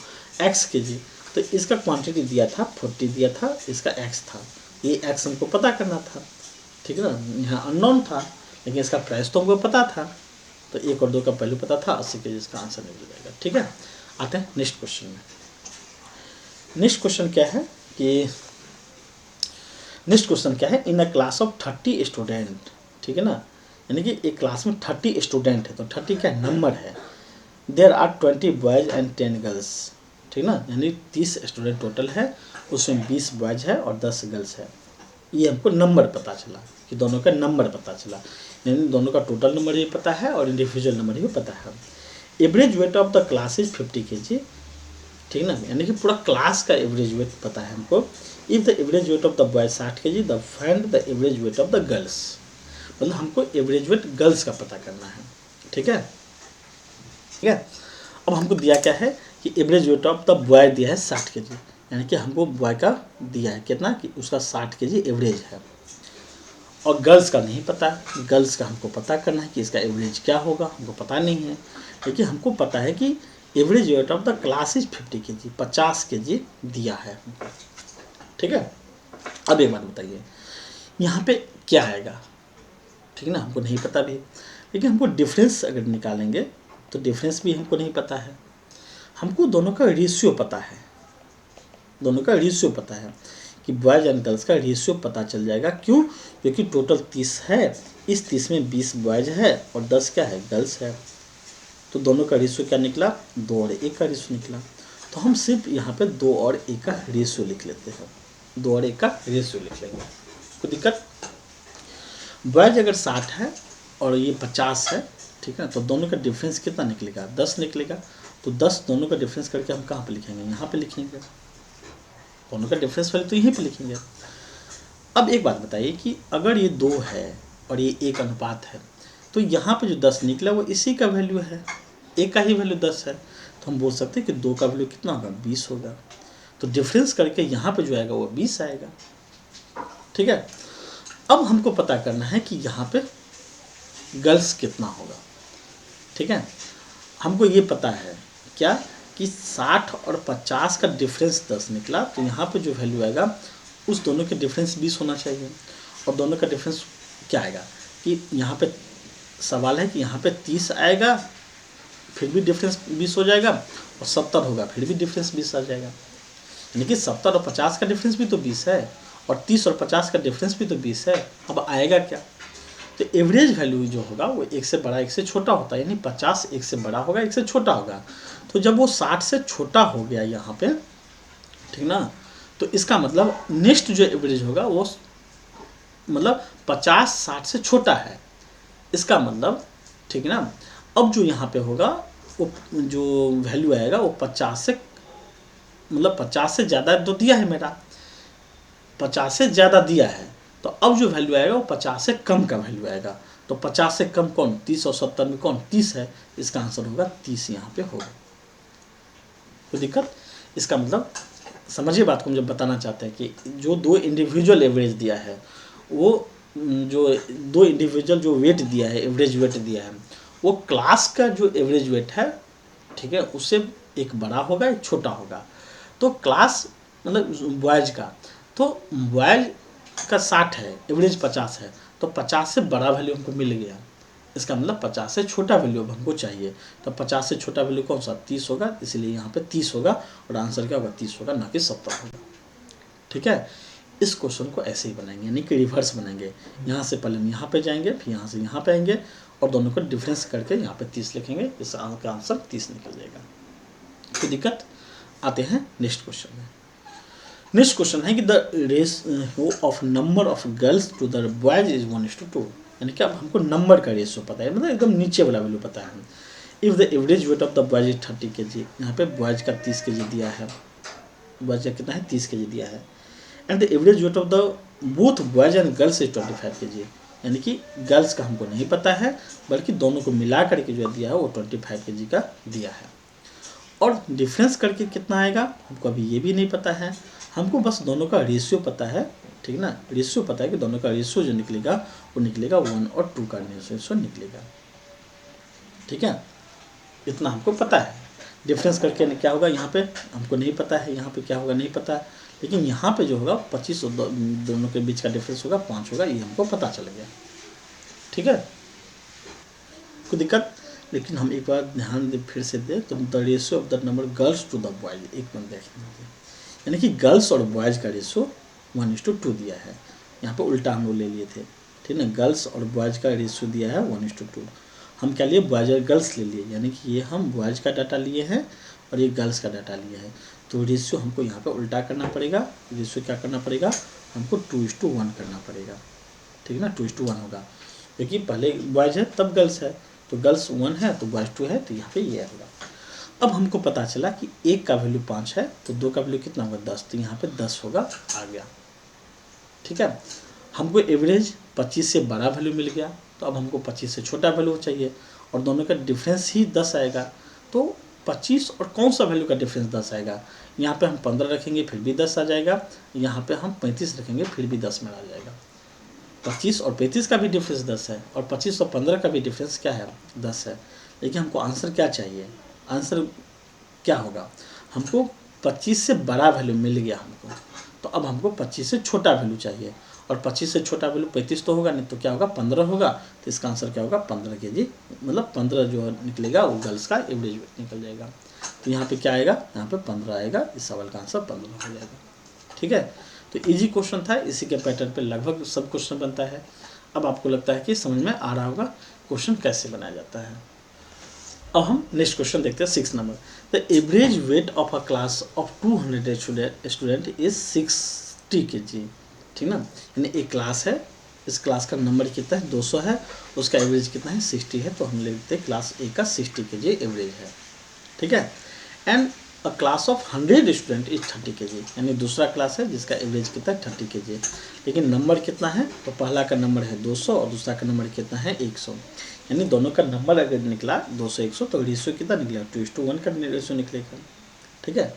x kg। तो इसका क्वांटिटी दिया था 40 दिया था, इसका x था, ये x हमको पता करना था, ठीक है ना। यहाँ अननोन था, लेकिन इसका प्राइस तो हमको पता था, तो 1 और 2 का वैल्यू पता था, 80 kg इसका आंसर निकल जाएगा, ठीक है। आते हैं नेक्स्ट क्वेश्चन में। नेक्स्ट क्वेश्चन क्या है कि इन अ क्लास ऑफ 30 स्टूडेंट, ठीक है ना, यानी कि एक क्लास में 30 स्टूडेंट है, तो 30 क्या नंबर है। There are 20 boys and 10 girls, ठीक ना, यानी 30 स्टूडेंट टोटल है, उसमें 20 बॉयज़ है और 10 गर्ल्स है। ये हमको नंबर पता चला, कि दोनों का नंबर पता चला, यानी दोनों का टोटल नंबर ही पता है और इंडिविजुअल नंबर ही पता है। Average weight of the class is 50 kg, ठीक ना, यानी कि पूरा क्लास का एवरेज वेट पता है हमको। If the average weight of the boys 60 kg, the find the average weight of the girls, मतलब हमको एवरेज वेट गर्ल्स का पता करना है, ठीक है। अब हमको दिया क्या है कि average weight of the boy दिया है 60 kg, यानी कि हमको बॉय का दिया है कितना कि उसका 60 kg एवरेज है, और गर्ल्स का नहीं पता। गर्ल्स का हमको पता करना है कि इसका एवरेज क्या होगा, हमको पता नहीं है, लेकिन हमको पता है कि average weight of the class is 50 kg, 50 kg दिया है हमको। ठीक है, अब एक बात बताइए यहाँ पे क्या आएगा, ठीक ना, हमको नहीं पता भी, लेकिन हमको डिफरेंस अगर निकालेंगे तो डिफरेंस भी हमको नहीं पता है। हमको दोनों का रेशियो पता है, दोनों का रेशियो पता है कि बॉयज एंड गर्ल्स का रेशियो पता चल जाएगा। क्यों? क्योंकि टोटल 30 है, इस 30 में 20 बॉयज है और 10 क्या है, गर्ल्स है। तो दोनों का रेशियो क्या निकला, 2 और 1 का रेशियो निकला। तो हम सिर्फ यहाँ पे 2 और 1 का रेशियो लिख लेते हैं, 2 और 1 का रेशियो लिख लेंगे, कोई दिक्कत। बॉयज अगर 60 है और ये 50 है, ठीक है, तो दोनों का डिफरेंस कितना निकलेगा, 10 निकलेगा। तो 10 दोनों का डिफरेंस करके हम कहाँ पे लिखेंगे, यहाँ पे लिखेंगे, दोनों का डिफरेंस वैल्यू तो यहीं पे लिखेंगे। अब एक बात बताइए कि अगर ये 2 है और ये 1 अनुपात है, तो यहाँ पे जो 10 निकला वो इसी का वैल्यू है, 1 का ही वैल्यू 10 है, तो हम बोल सकते हैं कि 2 का वैल्यू कितना होगा, 20 होगा। तो डिफरेंस करके यहाँ पे जो आएगा वो 20 आएगा। ठीक है, अब हमको पता करना है कि यहाँ पे गर्ल्स कितना होगा। ठीक है, हमको ये पता है क्या कि 60 और 50 का डिफरेंस 10 निकला, तो यहाँ पे जो वैल्यू आएगा उस दोनों के डिफरेंस 20 होना चाहिए। और दोनों का डिफरेंस क्या आएगा कि यहाँ पे सवाल है कि यहाँ पे 30 आएगा फिर भी डिफरेंस 20 हो जाएगा, और 70 होगा फिर भी डिफरेंस 20 आ जाएगा। यानी कि 70 और 50 का डिफरेंस भी तो 20 है, और 30 और 50 का डिफरेंस भी तो 20 है। अब आएगा क्या, तो एवरेज वैल्यू जो होगा वो 1 से बड़ा 1 से छोटा होता है, यानी 50 1 से बड़ा होगा 1 से छोटा होगा। तो जब वो 60 से छोटा हो गया यहाँ पे, ठीक ना, तो इसका मतलब नेक्स्ट जो एवरेज होगा वो मतलब 50 60 से छोटा है, इसका मतलब, ठीक है ना। अब जो यहाँ पे होगा वो जो वैल्यू आएगा वो 50 से मतलब 50 से ज़्यादा तो दिया है मेरा, 50 से ज़्यादा दिया है, तो अब जो वैल्यू आएगा वो 50 से कम का वैल्यू आएगा। तो 50 से कम कौन, 30 और 70 में कौन, 30 है, इसका आंसर होगा 30 यहाँ पे होगा। कोई दिक्कत? इसका मतलब समझिए बात को, मुझे बताना चाहते हैं कि जो 2 इंडिविजुअल एवरेज दिया है, वो जो 2 इंडिविजुअल जो वेट दिया है, एवरेज वेट दिया है, वो क्लास का जो एवरेज वेट है, ठीक है, उससे एक बड़ा होगा एक छोटा होगा। तो क्लास मतलब बॉयज का, तो बॉयज का 60 है, एवरेज 50 है, तो 50 से बड़ा वैल्यू हमको मिल गया। इसका मतलब 50 से छोटा वैल्यू हमको चाहिए, तो 50 से छोटा वैल्यू कौन सा, 30 होगा, इसलिए यहाँ पे 30 होगा, और आंसर क्या होगा, 30 होगा, ना कि 70 होगा। ठीक है, इस क्वेश्चन को ऐसे ही बनाएंगे, यानी कि रिवर्स बनाएंगे। यहाँ से पहले हम यहाँ पे जाएंगे, फिर यहाँ से यहाँ पे आएंगे, और दोनों को डिफरेंस करके यहाँ पे 30 लिखेंगे, इस का आंसर 30 निकल जाएगा। कोई दिक्कत? आते हैं नेक्स्ट क्वेश्चन में। नेक्स्ट क्वेश्चन है कि the ratio of number of girls to the boys is 1:2, यानी कि अब हमको नंबर का रेशियो पता है, मतलब एकदम नीचे वाला वैल्यू पता है। If the average weight of the boys is 30 kg, यहाँ पे बॉयज का 30 kg दिया है, बॉयज का कितना है, 30 kg दिया है। And the average weight of the both boys and girls is 25 kg, यानी कि गर्ल्स का हमको नहीं पता है, बल्कि दोनों को मिला करके जो दिया है वो 25 kg का दिया है। और डिफरेंस करके कितना आएगा हमको अभी ये भी नहीं पता है, हमको बस दोनों का रेशियो पता है। ठीक ना, रेशियो पता है कि दोनों का रेशियो जो निकलेगा वो निकलेगा 1 और 2 का रेशियो निकलेगा। ठीक है, इतना हमको पता है। डिफरेंस करके क्या होगा यहाँ पे हमको नहीं पता है, यहाँ पे क्या होगा नहीं पता है, लेकिन यहाँ पे जो होगा 25 और दोनों के बीच का डिफरेंस होगा 5 होगा, ये हमको पता चल गया। ठीक है, कोई दिक्कत? लेकिन हम एक बार ध्यान दे फिर से दे, तो the ratio of the number girls to the boys, एक मिनट देखेंगे, यानी कि गर्ल्स और बॉयज का रेशियो 1:2 दिया है। यहाँ पे उल्टा हम लोग ले लिए थे, ठीक है ना, गर्ल्स और बॉयज का रेशियो दिया है 1:2, हम क्या लिए, बॉयज और गर्ल्स ले लिए, यानी कि ये हम बॉयज का डाटा लिए हैं और ये गर्ल्स का डाटा लिए हैं। तो रेशियो हमको यहाँ पे उल्टा करना पड़ेगा, रेशियो क्या करना पड़ेगा हमको 2:1 करना पड़ेगा। ठीक है ना, 2:1 होगा, क्योंकि पहले बॉयज है तब गर्ल्स है, तो गर्ल्स 1 है तो बॉयज 2 है, तो यहाँ पे ये होगा। अब हमको पता चला कि 1 का वैल्यू 5 है, तो 2 का वैल्यू कितना होगा 10, तो यहाँ पे 10 होगा, आ गया। ठीक है, हमको एवरेज 25 से बड़ा वैल्यू मिल गया, तो अब हमको 25 से छोटा वैल्यू चाहिए, और दोनों का डिफरेंस ही 10 आएगा, तो 25 और कौन सा वैल्यू का डिफरेंस 10 आएगा, यहाँ पे हम 15 रखेंगे फिर भी 10 आ जाएगा, यहाँ पे हम 35 रखेंगे फिर भी 10 में आ जाएगा। 25 और 35 का भी डिफरेंस 10 है और 25 और 15 का भी डिफरेंस क्या है 10 है। लेकिन हमको आंसर क्या चाहिए, आंसर क्या होगा, हमको 25 से बड़ा वैल्यू मिल गया हमको, तो अब हमको 25 से छोटा वैल्यू चाहिए और 25 से छोटा वैल्यू 35 तो होगा नहीं, तो क्या होगा 15 होगा। तो इसका आंसर क्या होगा 15 kg, मतलब 15 जो निकलेगा वो गर्ल्स का एवरेज वेट निकल जाएगा। तो यहाँ पे क्या आएगा, यहाँ पे 15 आएगा, इस सवाल का आंसर 15 हो जाएगा। ठीक है, तो इजी क्वेश्चन था, इसी के पैटर्न पे लगभग सब क्वेश्चन बनता है। अब आपको लगता है कि समझ में आ रहा होगा क्वेश्चन कैसे बनाया जाता है। अब हम नेक्स्ट क्वेश्चन देखते हैं 6 number. The average weight of a class of 200 student is 60 kg। ठीक ना, यानी एक क्लास है, इस क्लास का नंबर कितना है 200 है, उसका एवरेज कितना है 60 है, तो हम लिखते हैं क्लास ए का 60 kg एवरेज है। ठीक है, and a class of 100 student is 30 kg, यानी दूसरा क्लास है जिसका एवरेज कितना है 30 kg, लेकिन नंबर कितना है, तो पहला का नंबर है 200 और दूसरा का नंबर कितना है 100, यानी दोनों का नंबर अगर निकला 200 100 तो रेशियो कितना निकलेगा 2:1 का रेशियो निकलेगा। ठीक है,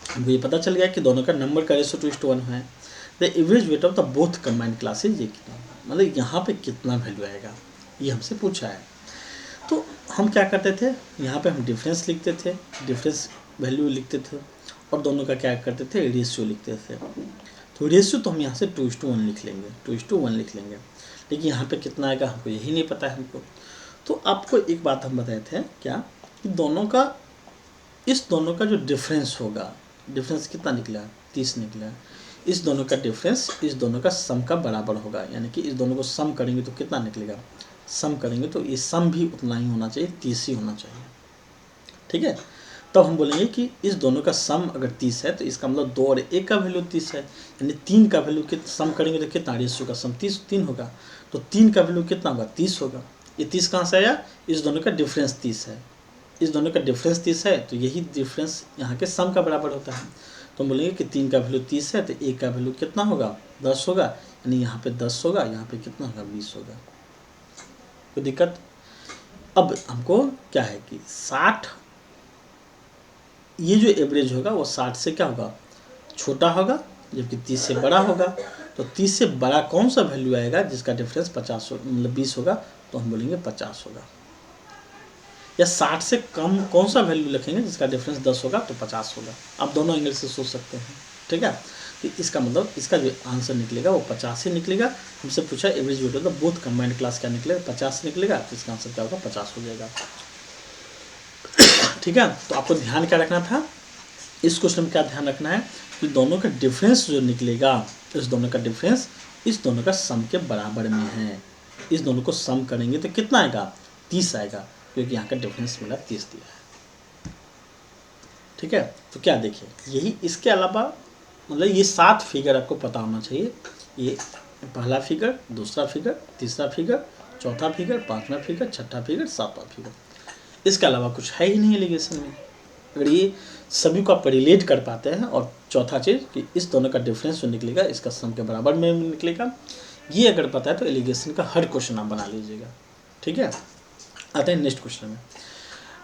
हमको ये पता चल गया कि दोनों का नंबर का रेशियो 2:1 है। The average weight of the both combined classes ये कितना, मतलब यहाँ पे कितना वैल्यू आएगा ये हमसे पूछा है। तो हम क्या करते थे, यहाँ पे हम डिफरेंस लिखते थे, डिफरेंस वैल्यू लिखते थे और दोनों का क्या करते थे रेशियो लिखते थे। तो रेशियो तो हम यहाँ से 2:1 लिख लेंगे, 2:1 लिख लेंगे, लेकिन यहाँ पे कितना आएगा हमको यही नहीं पता है हमको। तो आपको एक बात हम बताए थे क्या, कि दोनों का, इस दोनों का जो डिफरेंस होगा, डिफरेंस कितना निकला 30 निकला, इस दोनों का डिफरेंस इस दोनों का सम का बराबर होगा, यानी कि इस दोनों को सम करेंगे तो कितना निकलेगा, सम करेंगे तो ये सम भी उतना ही होना चाहिए, 30 ही होना चाहिए। ठीक है, तब हम बोलेंगे कि इस दोनों का सम अगर 30 है तो इसका मतलब 2 और 1 का वैल्यू 30 है, यानी 3 का वैल्यू कितना सम करेंगे तो कितना रेशियो का सम 3 होगा, तो 3 का वैल्यू कितना होगा 30 होगा। ये 30 कहाँ से आया, इस दोनों का डिफरेंस 30 है, इस दोनों का डिफरेंस 30 है, तो यही डिफरेंस यहाँ के सम का बराबर होता है। तो हम बोलेंगे कि 3 का वैल्यू 30 है तो 1 का वैल्यू कितना होगा 10 होगा, यानी यहाँ पे 10 होगा, यहाँ पे कितना होगा 20 होगा। कोई दिक्कत। अब हमको क्या है कि 60, ये जो एवरेज होगा वो 60 से क्या होगा छोटा होगा, जबकि 30 से बड़ा होगा। तो 30 से बड़ा कौन सा वैल्यू आएगा जिसका डिफरेंस 50 मतलब 20 होगा, तो हम बोलेंगे 50 होगा। या 60 से कम कौन सा वैल्यू लिखेंगे जिसका डिफरेंस 10 होगा, तो 50 होगा। आप दोनों एंगल से सोच सकते हैं। ठीक है, तो इसका मतलब इसका जो आंसर निकलेगा वो 50 ही निकलेगा। हमसे पूछा average weight of the both combined class क्या निकलेगा, 50 निकलेगा, तो इसका आंसर क्या होगा 50 हो जाएगा। ठीक है, तो आपको ध्यान क्या रखना था, इस क्वेश्चन में क्या ध्यान रखना है कि दोनों का डिफरेंस जो निकलेगा, इस दोनों का डिफरेंस इस दोनों का सम के बराबर में है। इस दोनों को सम करेंगे तो कितना आएगा 30 आएगा, क्योंकि यहाँ का डिफरेंस मेरा 30 दिया है। ठीक है, तो क्या देखिए यही, इसके अलावा मतलब ये 7 फिगर आपको पता होना चाहिए। ये पहला फिगर, दूसरा फिगर, तीसरा फिगर, चौथा फिगर, पांचवा फिगर, छठा फिगर, सातवां फिगर, इसके अलावा कुछ है ही नहीं एलिगेशन में। अगर ये सभी को आप रिलेट कर पाते हैं, और चौथा चीज़ कि इस दोनों का डिफरेंस जो निकलेगा इसका सम के बराबर में निकलेगा, ये अगर पता है तो एलिगेशन का हर क्वेश्चन आप बना लीजिएगा। ठीक है, आते हैं नेक्स्ट क्वेश्चन में।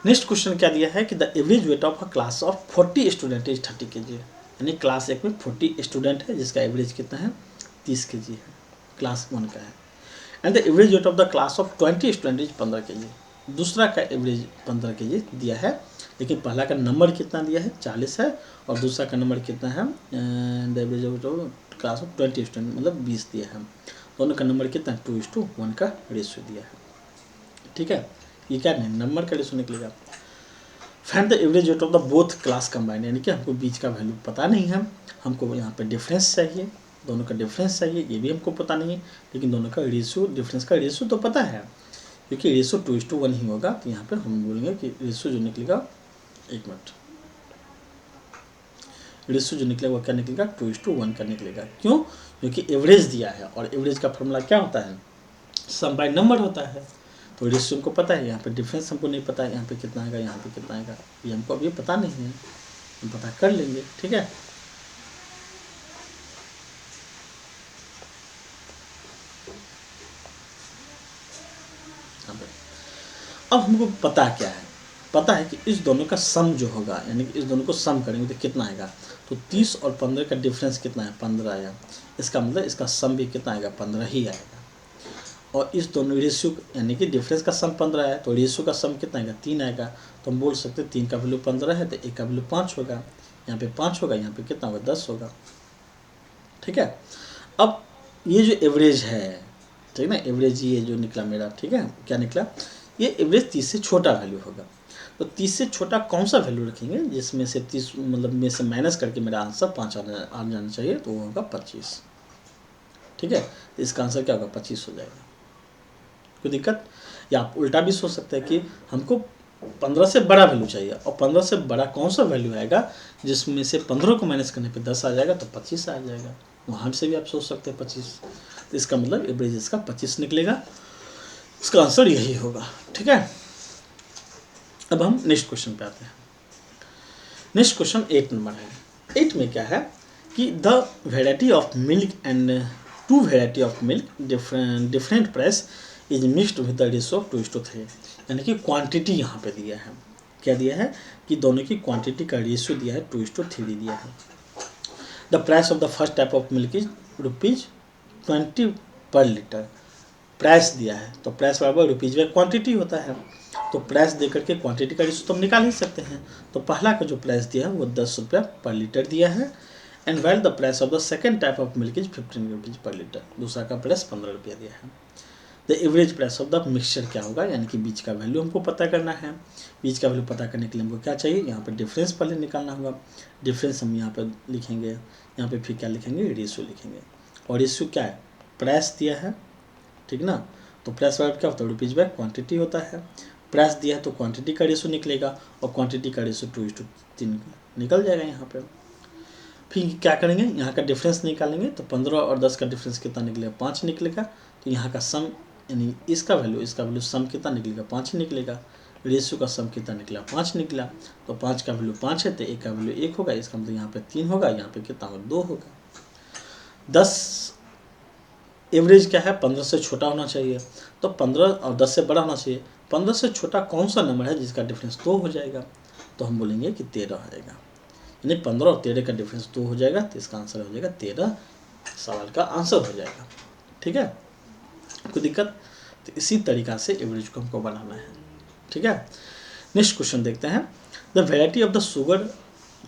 नेक्स्ट क्वेश्चन क्या दिया है कि the average weight of a class of 40 student is 30 kg, यानी क्लास 1 में 40 स्टूडेंट है जिसका एवरेज कितना है 30 kg है, क्लास 1 का है। And the average weight of the class of 20 student is 15 kg, दूसरा का एवरेज 15 kg दिया है, लेकिन पहला का नंबर कितना दिया है 40 है, और दूसरा का नंबर कितना है the average of class of 20 student मतलब 20 दिया है। दोनों का नंबर कितना 2:1 का रेशियो दिया है। ठीक है, ये क्या नहीं नंबर का रेशियो निकलेगा। Find the average weight of the both class combined, यानी कि हमको बीच का वैल्यू पता नहीं है, हमको यहाँ पे डिफरेंस चाहिए, दोनों का डिफरेंस चाहिए, ये भी हमको पता नहीं है, लेकिन दोनों का रेशियो, डिफरेंस का रेशियो तो पता है, क्योंकि रेशियो 2:1 ही होगा। तो यहाँ पे हम बोलेंगे कि रेशियो जो निकलेगा, एक मिनट, रेशियो जो निकलेगा वो क्या निकलेगा 2:1 का निकलेगा। क्यों, क्योंकि एवरेज दिया है, और एवरेज का फॉर्मूला क्या होता है सम बाय नंबर होता है। तो रेशियो हमको पता है, यहाँ पे डिफरेंस हमको नहीं पता है, यहाँ पे कितना आएगा, यहाँ पे कितना आएगा, ये हमको अभी पता नहीं है, हम पता कर लेंगे। ठीक है, अब हमको पता क्या है, पता है कि इस दोनों का सम जो होगा, यानी कि इस दोनों को सम करेंगे तो कितना आएगा, तो 30 और 15 का डिफरेंस कितना है, 15 आया। इसका मतलब इसका सम भी कितना आएगा, 15 ही आएगा। और इस दोनों रेशियो यानी कि डिफरेंस का सम 15 है, तो रेशियो का सम कितना आएगा, 3 आएगा। तो हम बोल सकते हैं 3 का वैल्यू 15 है तो 1 का वैल्यू 5 होगा, यहाँ पे 5 होगा, यहाँ पे कितना होगा, 10 होगा। ठीक है, अब ये जो एवरेज है, ठीक है ना, एवरेज ये जो निकला मेरा, ठीक है, क्या निकला, ये एवरेज 30 से छोटा वैल्यू होगा। तो 30 से छोटा कौन सा वैल्यू रखेंगे जिसमें से 30 मतलब में से माइनस करके मेरा आंसर 5 आ जाना चाहिए, तो वो होगा 25। ठीक है, तो इसका आंसर क्या होगा, 25 हो जाएगा। कोई दिक्कत? या आप उल्टा भी सोच सकते हैं कि हमको 15 से बड़ा वैल्यू चाहिए, और 15 से बड़ा कौन सा वैल्यू आएगा जिसमें से 15 को माइनस करने पे 10 आ जाएगा, तो 25 आ जाएगा। वहाँ से भी आप सोच सकते हैं 25। तो इसका मतलब एवरेज इसका 25 निकलेगा, इसका आंसर यही होगा। ठीक है, अब हम नेक्स्ट क्वेश्चन पे आते हैं। नेक्स्ट क्वेश्चन 8 नंबर है। 8 में क्या है कि the variety of milk and two variety of milk different price is mixed with the ratio of 2:3। यानी कि क्वांटिटी यहाँ पे दिया है, क्या दिया है कि दोनों की क्वांटिटी का रेशियो दिया है 2:3 दिया है। The price of the first type of milk is ₹20 पर लीटर। प्राइस दिया है तो प्राइस बराबर रुपीज़ में क्वांटिटी होता है, तो प्राइस दे करके क्वांटिटी का रेशियो तो हम निकाल ही सकते हैं। तो पहला का जो प्राइस दिया है वो ₹10 पर लीटर दिया है, and well the price of the second type of milk is ₹15 पर लीटर। दूसरा का प्राइस ₹15 दिया है। The average price of the mixture क्या होगा, यानी कि बीच का वैल्यू हमको पता करना है। बीच का वैल्यू पता करने के लिए हमको क्या चाहिए, यहाँ पर डिफरेंस पहले निकालना होगा। डिफरेंस हम यहाँ पर लिखेंगे, यहाँ पे फिर क्या लिखेंगे, रेशियो लिखेंगे। और रेशियो क्या है, प्राइस दिया है, ठीक ना, तो प्राइस बराबर क्या होता है, रुपीज़ बाय क्वांटिटी होता है। प्राइस दिया है तो क्वांटिटी का रेशियो निकलेगा, और क्वांटिटी का रेशियो 2:3 निकल जाएगा यहाँ पे। फिर क्या करेंगे, यहाँ का डिफरेंस निकालेंगे, तो 15 और 10 का डिफरेंस कितना निकलेगा, 5 निकलेगा। तो यहाँ का सम यानी इसका वैल्यू सम कितना निकलेगा, 5 ही निकलेगा। रेशियो का सम कितना निकला, 5 निकला। तो 5 का वैल्यू 5 है तो 1 का वैल्यू 1 होगा, इसका मतलब यहाँ पे 3 होगा, यहाँ पे कितना होगा, 2 होगा। 10 एवरेज क्या है, 15 से छोटा होना चाहिए, तो 15 और 10 से बड़ा होना चाहिए। 15 से छोटा कौन सा नंबर है जिसका डिफरेंस 2 हो जाएगा, तो हम बोलेंगे कि 13 आएगा। यानी 15 और 13 का डिफरेंस 2 हो जाएगा, तो इसका आंसर हो जाएगा 13, सवाल का आंसर हो जाएगा। ठीक है, कोई दिक्कत? तो इसी तरीक़ा से एवरेज को हमको बनाना है। ठीक है, नेक्स्ट क्वेश्चन देखते हैं। The variety of the sugar,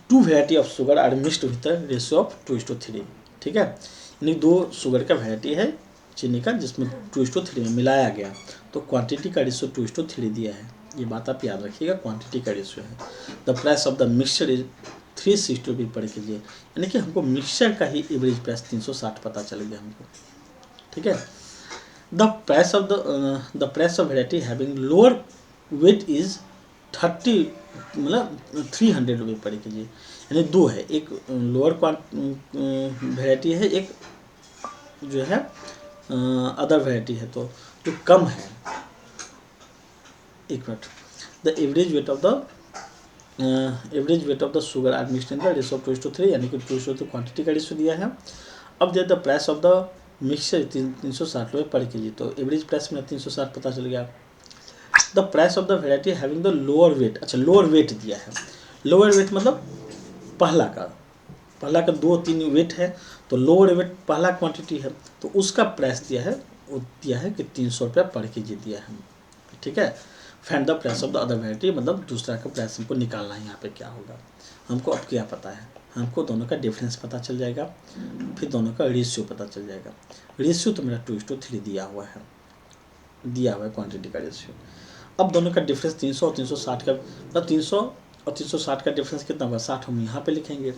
two variety of sugar are mixed with the ratio of 2:3। ठीक है, यानी 2 शुगर का वेराइटी है चीनी का जिसमें 2:3 में मिलाया गया, तो क्वांटिटी का रेशियो 2:3 दिया है। ये बात आप याद रखिएगा, क्वांटिटी का रेशियो है। The price of the mixture is 360 रुपये पर केजी, यानी कि हमको मिक्सचर का ही एवरेज प्राइस 360 पता चल गया हमको। ठीक है, the price of variety having lower weight is 30 मतलब 300 रुपये पर केजी, यानी 2 है, एक लोअर वेराइटी है, एक जो है अदर वेराइटी है, तो जो कम है। एक minute, the average weight of the sugar are mixed in the ratio of 2:3, यानी कि 2:3 क्वांटिटी का रेशियो दिया है। अब दे the price of the mixture 360 रुपये पर केजी, तो एवरेज प्राइस में 360 पता चल गया। The price of the variety having the lower weight, अच्छा लोअर वेट दिया है। लोअर वेट मतलब पहला का 2-3 वेट है, तो लोअर वेट पहला क्वांटिटी है, तो उसका प्राइस दिया है, वो दिया है कि 300 रुपये पर केजी दिया है। ठीक है, find the price of the other variety, मतलब दूसरा का प्राइस हमको निकालना है। यहाँ पे क्या होगा, हमको अब क्या पता है, हमको दोनों का डिफरेंस पता चल जाएगा, फिर दोनों का रेशियो पता चल जाएगा। रेशियो तो मेरा 2:3 दिया हुआ है क्वांटिटी का रेशियो। अब दोनों का डिफरेंस 300 और 360 का, मतलब 300 और 360 का डिफरेंस कितना होगा, 60 हम यहाँ पे लिखेंगे।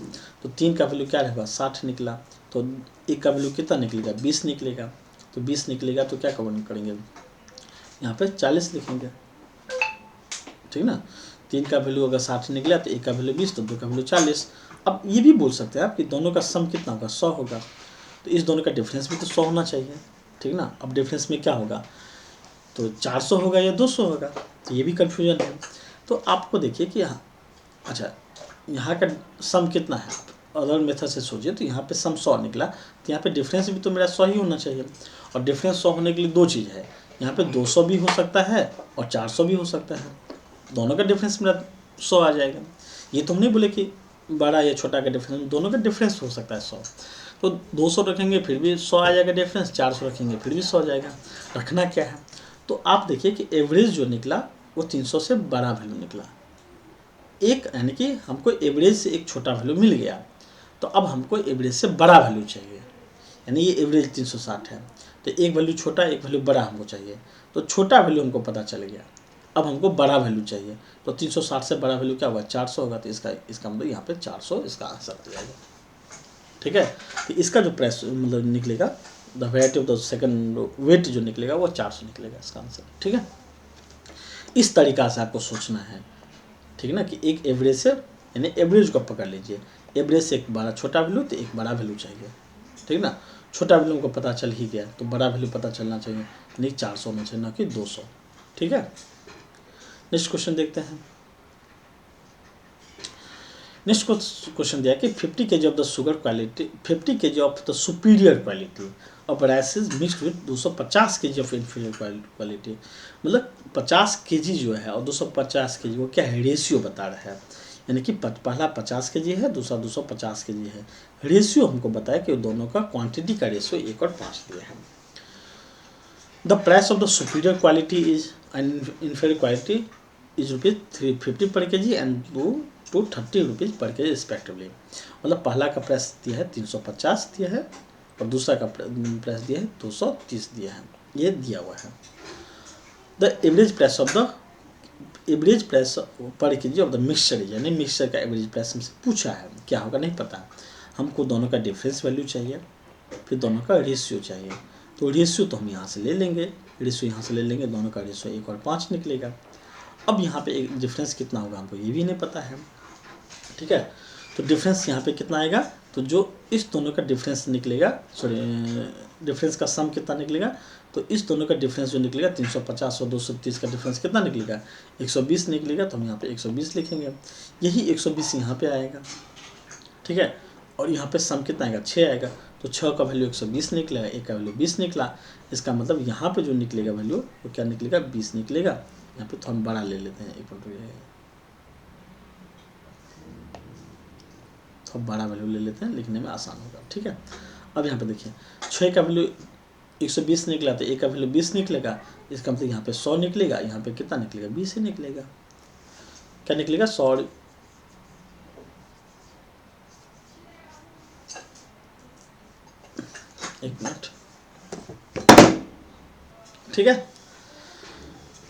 तो 3 का वैल्यू क्या रहेगा, 60 निकला, तो 1 का वैल्यू कितना निकलेगा, 20 निकलेगा। तो 20 निकलेगा तो क्या करेंगे, यहाँ पे 40 लिखेंगे। ठीक ना, 3 का वैल्यू अगर 60 निकला तो 1 का वैल्यू 20, तो 2 का वैल्यू 40। अब ये भी बोल सकते हैं आप कि दोनों का सम कितना होगा, 100 होगा, तो इस दोनों का डिफरेंस भी तो 100 होना चाहिए। ठीक ना, अब डिफरेंस में क्या होगा, तो 400 होगा या 200 होगा, तो ये भी कन्फ्यूजन है। तो आपको देखिए कि अच्छा यहाँ का सम कितना है, आप अदर मेथड से सोचिए, तो यहाँ पे सम 100 निकला, तो यहाँ पे डिफरेंस भी तो मेरा 100 ही होना चाहिए। और डिफरेंस 100 होने के लिए 2 चीज़ है, यहाँ पे 200 भी हो सकता है और 400 भी हो सकता है। दोनों का डिफरेंस मेरा 100 आ जाएगा। ये तो हम नहीं बोले कि बड़ा या छोटा का डिफरेंस, दोनों का डिफरेंस हो सकता है 100। तो 200 रखेंगे फिर भी 100 आ जाएगा डिफरेंस, 400 रखेंगे फिर भी 100 आ जाएगा। रखना क्या है, तो आप देखिए कि एवरेज जो निकला वो 300 से बड़ा वैल्यू निकला। एक यानी कि हमको एवरेज से एक छोटा वैल्यू मिल गया, तो अब हमको एवरेज से बड़ा वैल्यू चाहिए। यानी ये एवरेज 360 है, तो एक वैल्यू छोटा एक वैल्यू बड़ा हमको चाहिए। तो छोटा वैल्यू हमको पता चल गया, अब हमको बड़ा वैल्यू चाहिए। तो 360 से बड़ा वैल्यू क्या होगा, 400 होगा। तो इसका मतलब यहाँ पे 400 इसका आंसर आ जाएगा। ठीक है, तो इसका जो प्राइस मतलब निकलेगा, the variety of the second weight जो निकलेगा वो 400 निकलेगा इसका आंसर। ठीक है, इस तरीका से आपको सोचना है। ठीक है ना, कि एक एवरेज से, यानी एवरेज को पकड़ लीजिए, एवरेज से एक बड़ा छोटा वैल्यू तो एक बड़ा वैल्यू चाहिए। ठीक है ना, छोटा वैल्यू को पता चल ही गया तो बड़ा वैल्यू पता चलना चाहिए, यानी 400 होना चाहिए ना कि 200। ठीक है, नेक्स्ट क्वेश्चन देखते हैं। नेक्स्ट क्वेश्चन दिया कि 50 kg of the sugar quality, 50 kg of the superior quality of rice is mixed with 250 kg of inferior quality. मतलब 50 kg जो है और 250 kg वो क्या है, रेशियो बता रहा है। यानी कि पहला 50 kg है, दूसरा 250 kg है। रेशियो हमको बताया कि दोनों का क्वांटिटी का रेशियो 1 और 5 दिया है। The price of the superior quality is and inferior quality is ₹350 पर kg एंड 230 रुपीज़ पर kg रिस्पेक्टिवली। मतलब पहला का प्राइस दिया है 350 दिया है और दूसरा का प्राइस दिया है 230 दिया है, ये दिया हुआ है। The average price of the, average price पर kg ऑफ द मिक्सचर, यानी मिक्सचर का एवरेज प्राइस हमसे पूछा है, क्या होगा नहीं पता। हमको दोनों का डिफरेंस वैल्यू चाहिए, फिर दोनों का रेशियो चाहिए। तो रेशियो तो हम यहाँ से ले लेंगे, रेशियो यहाँ से ले लेंगे, दोनों का रेशियो 1 और 5 निकलेगा। अब यहाँ पे एक डिफरेंस कितना होगा हमको ये भी नहीं पता है। ठीक है, तो डिफरेंस यहाँ पे कितना आएगा, तो जो इस दोनों का डिफरेंस निकलेगा, सॉरी डिफरेंस का सम कितना निकलेगा, तो इस दोनों का डिफरेंस जो निकलेगा 350 और 230 का डिफरेंस कितना निकलेगा, 120 निकलेगा। तो हम यहाँ पे 120 लिखेंगे, यही 120 यहाँ पे आएगा। ठीक है, और यहाँ पे सम कितना आएगा, 6 आएगा। तो 6 का वैल्यू 120 निकलेगा, 1 का वैल्यू 20 निकला। इसका मतलब यहाँ पे जो निकलेगा वैल्यू वो क्या निकलेगा, 20 निकलेगा। यहाँ पे तो हम बड़ा ले लेते हैं, एक मिनट, तो बड़ा वैल्यू ले लेते हैं, लिखने में आसान होगा। ठीक है, अब यहाँ पे देखिए 6 का वैल्यू 120 निकला, तो 1 का वैल्यू 20 निकलेगा। इसका मतलब यहाँ पे 100 निकलेगा, यहाँ पे कितना निकलेगा, 20 ही निकलेगा। क्या निकलेगा, 100। एक मिनट, ठीक है,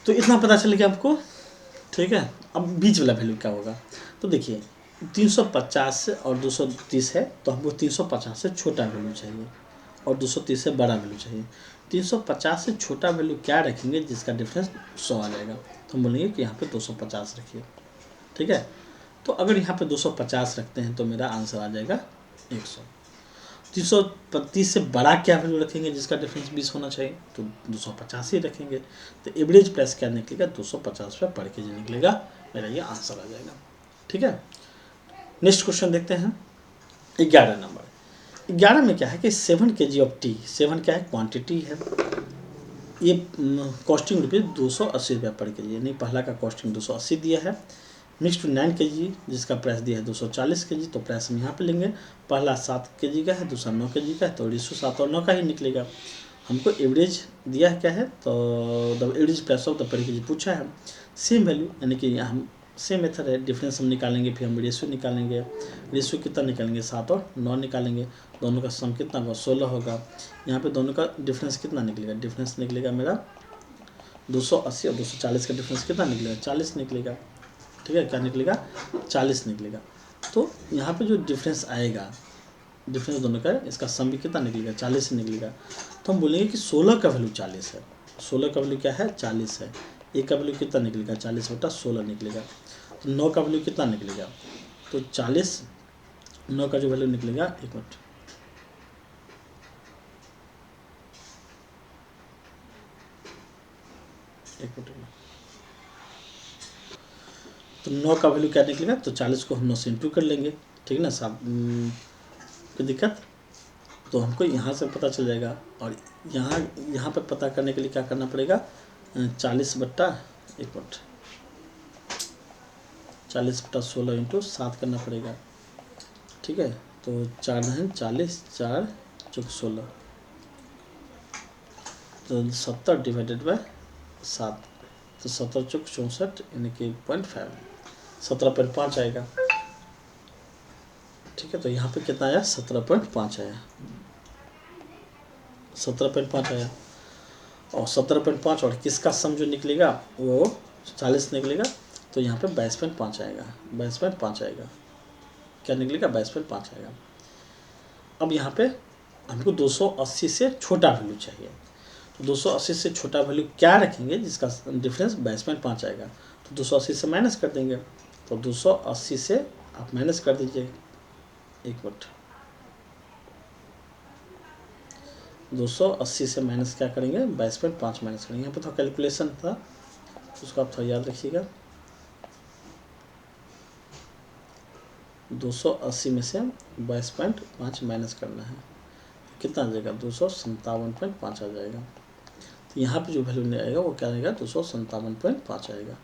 तो इतना पता चल गया आपको। ठीक है, अब बीच वाला वैल्यू क्या होगा, तो देखिए 350 और 230 है, तो हमको 350 से छोटा वैल्यू चाहिए और 230 से बड़ा वैल्यू चाहिए। 350 से छोटा वैल्यू क्या रखेंगे जिसका डिफरेंस 100 आ जाएगा, तो हम बोलेंगे कि यहाँ पे 250 रखिए। ठीक है, तो अगर यहाँ पे 250 रखते हैं तो मेरा आंसर आ जाएगा 100। 330 से बड़ा क्या वैल्यू रखेंगे जिसका डिफरेंस 20 होना चाहिए, तो 250 ही रखेंगे। तो एवरेज प्राइस क्या निकलेगा, 250 रुपये पर kg निकलेगा, मेरा ये आंसर आ जाएगा। ठीक है, नेक्स्ट क्वेश्चन देखते हैं 11 नंबर। 11 में क्या है कि 7 kg ऑफ टी, 7 क्या है, क्वांटिटी है, ये कॉस्टिंग ₹280 पर kg, यानी पहला का कॉस्टिंग 280 दिया है। मिक्स टू 9 kg जिसका प्राइस दिया है 240 kg, तो प्राइस हम यहाँ पे लेंगे। पहला 7 kg का है, दूसरा 9 kg का है, तो रेशियो 7 और 9 का ही निकलेगा। हमको एवरेज दिया है क्या है, तो the average price of the पर kg पूछा है। सेम वैल्यू, यानी कि हम सेम मेथड है, डिफरेंस हम निकालेंगे, फिर हम रेशियो निकालेंगे। रेशियो कितना निकालेंगे, 7 और 9 निकालेंगे। दोनों का सम कितना होगा, 16 होगा। यहाँ पे दोनों का डिफरेंस कितना निकलेगा, डिफरेंस निकलेगा मेरा 280 और 240 का डिफरेंस कितना निकलेगा, 40 निकलेगा। ठीक है, क्या निकलेगा, 40 निकलेगा। तो यहाँ पे जो डिफरेंस आएगा, डिफरेंस दोनों का, इसका सम भी कितना निकलेगा, 40 ही निकलेगा। तो हम बोलेंगे कि 16 का वैल्यू 40 है। 16 का वैल्यू क्या है, 40 है। 1 का वैल्यू कितना निकलेगा, 40/16 निकलेगा। तो 9 का वैल्यू कितना निकलेगा, तो 40, 9 का जो वैल्यू निकलेगा, एक मिनट, तो 9 का वैल्यू क्या निकलेगा, तो 40 को हम 9 से इंटू कर लेंगे। ठीक है ना, सब कोई दिक्कत, तो हमको यहाँ से पता चल जाएगा। और यहाँ पर पता करने के लिए क्या करना पड़ेगा, 40 बट्टा, एक मिनट, 40/16 इंटू 7 करना पड़ेगा, ठीक है। तो 4 9 40, 4 चौक 16, तो 70 डिवाइडेड बाय 7, तो 70 चौक 64 यानी कि 0.5, 17.5 आएगा, ठीक है। तो यहाँ पे कितना आया, 17.5 आया, 17.5 आया। और 17.5 और किसका सम जो निकलेगा वो 40 निकलेगा, तो यहाँ पे 22.5 आएगा, 22.5 आएगा, क्या निकलेगा, 22.5 आएगा। अब यहाँ पे हमको 280 से छोटा वैल्यू चाहिए, तो 280 से छोटा वैल्यू क्या रखेंगे जिसका डिफरेंस 22.5 आएगा, तो 280 से माइनस कर देंगे, तो 280 से आप माइनस कर दीजिए, एक मिनट, 280 से माइनस क्या करेंगे, 22.5 माइनस करेंगे। यहाँ पे थोड़ा कैलकुलेशन था, उसको आप थोड़ा याद रखिएगा। 280 में से 22.5 माइनस करना है, कितना आ जाएगा, 257.5 आ जाएगा। तो यहाँ पे जो वैल्यू आएगा वो क्या आएगा, 257.5 आएगा।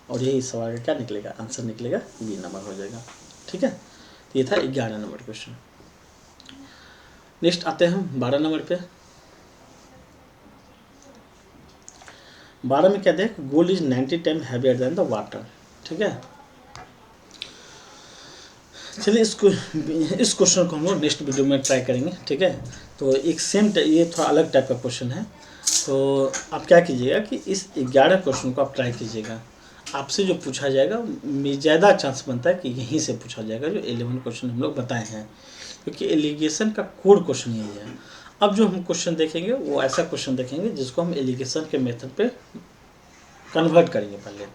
और यही सवाल का क्या निकलेगा, आंसर निकलेगा बी नंबर हो जाएगा, ठीक है। तो ये था 11 नंबर क्वेश्चन। नेक्स्ट आते हैं 12 नंबर पे। 12 में क्या देख, gold is 90 time heavier than the water, ठीक है। चलिए इस क्वेश्चन को हम लोग नेक्स्ट वीडियो में ट्राई करेंगे, ठीक है। तो एक सेम ये थोड़ा अलग टाइप का क्वेश्चन है, तो आप क्या कीजिएगा कि इस 11 क्वेश्चन को आप ट्राई कीजिएगा। आपसे जो पूछा जाएगा ज़्यादा चांस बनता है कि यहीं से पूछा जाएगा जो 11 क्वेश्चन हम लोग बताए हैं, क्योंकि एलिगेशन का कोर क्वेश्चन यही है। अब जो हम क्वेश्चन देखेंगे वो ऐसा क्वेश्चन देखेंगे जिसको हम एलिगेशन के मेथड पे कन्वर्ट करेंगे पहले।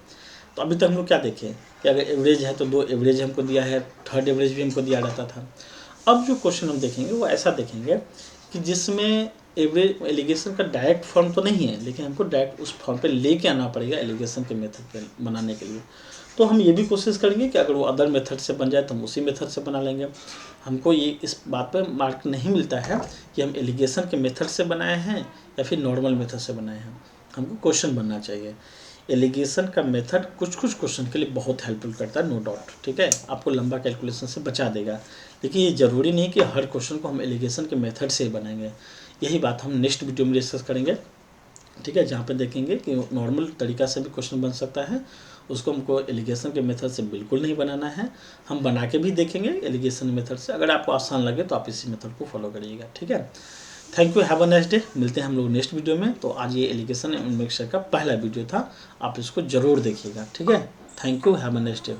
तो अभी तक हम लोग क्या देखें कि अगर एवरेज है तो 2 एवरेज हमको दिया है, थर्ड एवरेज भी हमको दिया रहता था। अब जो क्वेश्चन हम देखेंगे वो ऐसा देखेंगे कि जिसमें एवरेज एलिगेशन का डायरेक्ट फॉर्म तो नहीं है, लेकिन हमको डायरेक्ट उस फॉर्म पे लेके आना पड़ेगा एलिगेशन के मेथड पे बनाने के लिए। तो हम ये भी कोशिश करेंगे कि अगर वो अदर मेथड से बन जाए तो हम उसी मेथड से बना लेंगे। हमको ये इस बात पे मार्क नहीं मिलता है कि हम एलिगेशन के मेथड से बनाए हैं या फिर नॉर्मल मेथड से बनाए हैं, हमको क्वेश्चन बनना चाहिए। एलिगेशन का मेथड कुछ क्वेश्चन के लिए बहुत हेल्पफुल करता है, नो डाउट, ठीक है। आपको लंबा कैलकुलेशन से बचा देगा, लेकिन ये ज़रूरी नहीं कि हर क्वेश्चन को हम एलिगेशन के मेथड से ही बनाएंगे। यही बात हम नेक्स्ट वीडियो में डिस्कस करेंगे, ठीक है, जहाँ पे देखेंगे कि नॉर्मल तरीका से भी क्वेश्चन बन सकता है, उसको हमको एलिगेशन के मेथड से बिल्कुल नहीं बनाना है। हम बना के भी देखेंगे एलिगेशन मेथड से, अगर आपको आसान लगे तो आप इसी मेथड को फॉलो करिएगा, ठीक है। Thank you, have a nice day. मिलते हैं हम लोग नेक्स्ट वीडियो में। तो आज ये एलिगेशन एंड मिक्सचर का पहला वीडियो था, आप इसको ज़रूर देखिएगा, ठीक है। Thank you, have a nice day.